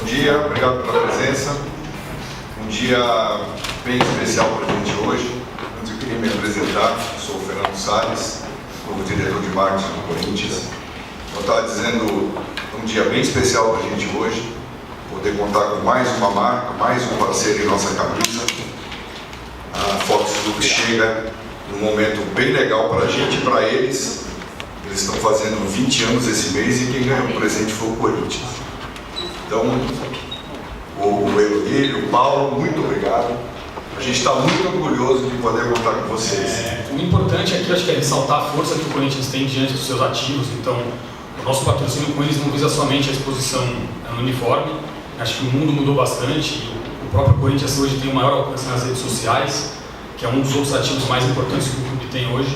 dia, obrigado pela presença. Um dia bem especial para a gente hoje. Antes eu queria me apresentar, sou o Fernando Salles, novo diretor de marketing do Corinthians. Eu estava dizendo, um dia bem especial para a gente hoje, poder contar com mais uma marca, mais um parceiro em nossa camisa. A Fox Lux chega num momento bem legal para a gente e para eles. Eles estão fazendo 20 anos esse mês e quem ganhou o presente foi o Corinthians. Então, o Eloílio, o Paulo, muito obrigado. A gente está muito orgulhoso de poder contar com vocês. O importante aqui, acho que é ressaltar a força que o Corinthians tem diante dos seus ativos. Então, o nosso patrocínio com eles não visa somente a exposição no uniforme. Acho que o mundo mudou bastante. O próprio Corinthians hoje tem o maior alcance nas redes sociais, que é um dos outros ativos mais importantes que o clube tem hoje.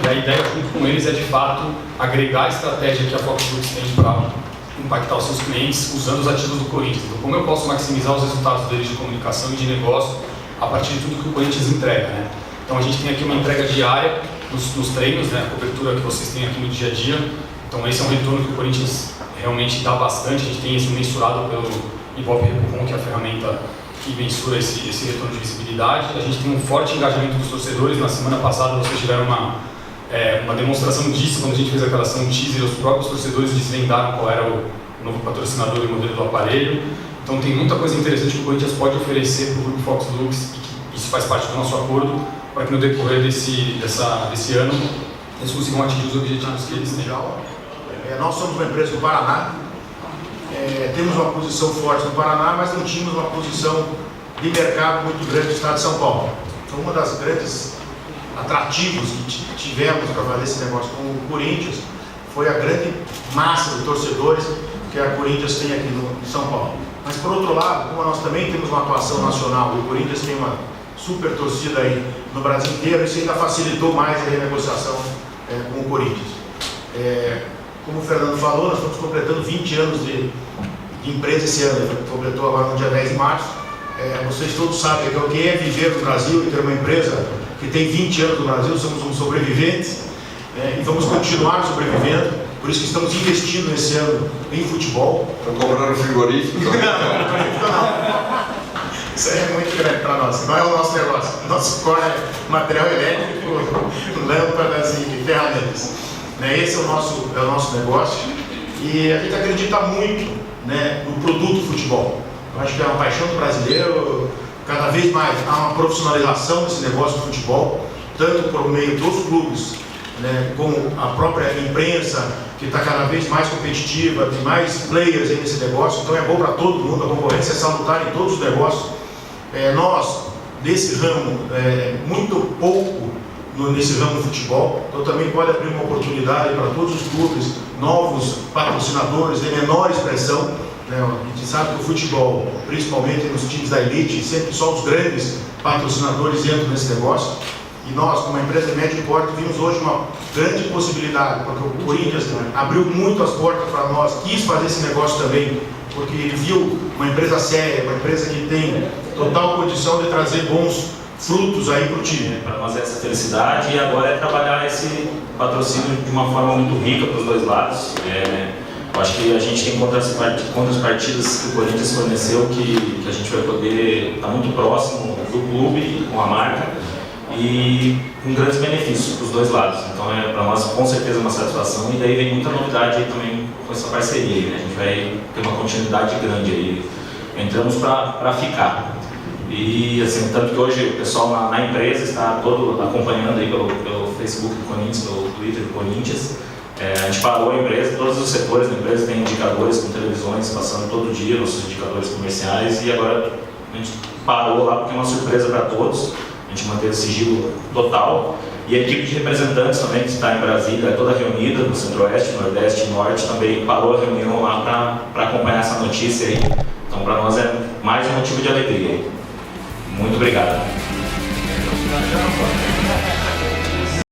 E a ideia junto com eles é, de fato, agregar a estratégia que a Fox Lux tem para impactar os seus clientes usando os ativos do Corinthians. Então, como eu posso maximizar os resultados deles de comunicação e de negócio a partir de tudo que o Corinthians entrega, né? Então, a gente tem aqui uma entrega diária nos treinos, né? A cobertura que vocês têm aqui no dia a dia. Então, esse é um retorno que o Corinthians realmente dá bastante. A gente tem isso mensurado pelo Ibope Recupom, que é a ferramenta que mensura esse retorno de visibilidade. A gente tem um forte engajamento dos torcedores. Na semana passada, vocês tiveram uma demonstração disso, quando a gente fez aquela ação teaser, os próprios torcedores desvendaram qual era o novo patrocinador e modelo do aparelho. Então tem muita coisa interessante que o Corinthians pode oferecer para o Grupo Fox Lux e que isso faz parte do nosso acordo para que no decorrer desse ano eles consigam atingir os objetivos que eles têm. Nós somos uma empresa do Paraná, temos uma posição forte no Paraná, mas não tínhamos uma posição de mercado muito grande no estado de São Paulo. Então uma das grandes atrativos que tivemos para fazer esse negócio com o Corinthians foi a grande massa de torcedores que a Corinthians tem aqui em São Paulo. Mas por outro lado, como nós também temos uma atuação nacional e o Corinthians tem uma super torcida aí no Brasil inteiro, isso ainda facilitou mais a renegociação com o Corinthians. Como o Fernando falou, nós estamos completando 20 anos de empresa esse ano, completou agora no dia 10 de março. Vocês todos sabem o que é viver no Brasil e ter uma empresa que tem 20 anos no Brasil. Somos um sobrevivente e vamos continuar sobrevivendo, por isso que estamos investindo esse ano em futebol. Estão comprando frigorífico? Não. Isso aí é muito grande para nós, não é o nosso negócio. Nosso core é material elétrico, lâmpadas e ferramentas. Esse é o nosso negócio e a gente acredita muito, no produto futebol. Eu acho que é uma paixão do brasileiro. Cada vez mais há uma profissionalização desse negócio do futebol, tanto por meio dos clubes, como a própria imprensa, que está cada vez mais competitiva, tem mais players aí nesse negócio, então é bom para todo mundo, a concorrência é salutar em todos os negócios. Nós, desse ramo, muito pouco nesse ramo do futebol, então também pode abrir uma oportunidade para todos os clubes, novos patrocinadores de menor expressão. A gente sabe que o futebol, principalmente nos times da elite, sempre só os grandes patrocinadores entram nesse negócio. E nós, como uma empresa de médio porte, vimos hoje uma grande possibilidade, porque o Corinthians abriu muito as portas para nós, quis fazer esse negócio também, porque ele viu uma empresa séria, uma empresa que tem total condição de trazer bons frutos aí para o time. Para nós é essa felicidade e agora é trabalhar esse patrocínio de uma forma muito rica para os dois lados. Eu acho que a gente tem contrapartidas que o Corinthians forneceu que a gente vai poder estar muito próximo do clube, com a marca e com grandes benefícios para os dois lados. Então para nós com certeza uma satisfação e daí vem muita novidade aí também com essa parceria. A gente vai ter uma continuidade grande aí. Entramos para ficar. E assim, tanto que hoje o pessoal na empresa está todo acompanhando aí pelo Facebook do Corinthians, pelo Twitter do Corinthians. A gente parou a empresa, todos os setores da empresa têm indicadores com televisões passando todo dia, nossos indicadores comerciais, e agora a gente parou lá porque é uma surpresa para todos. A gente manteve o sigilo total. E a equipe de representantes também, que está em Brasília, é toda reunida no Centro-Oeste, Nordeste e Norte, também parou a reunião lá para acompanhar essa notícia aí. Então, para nós é mais um motivo de alegria. Muito obrigado.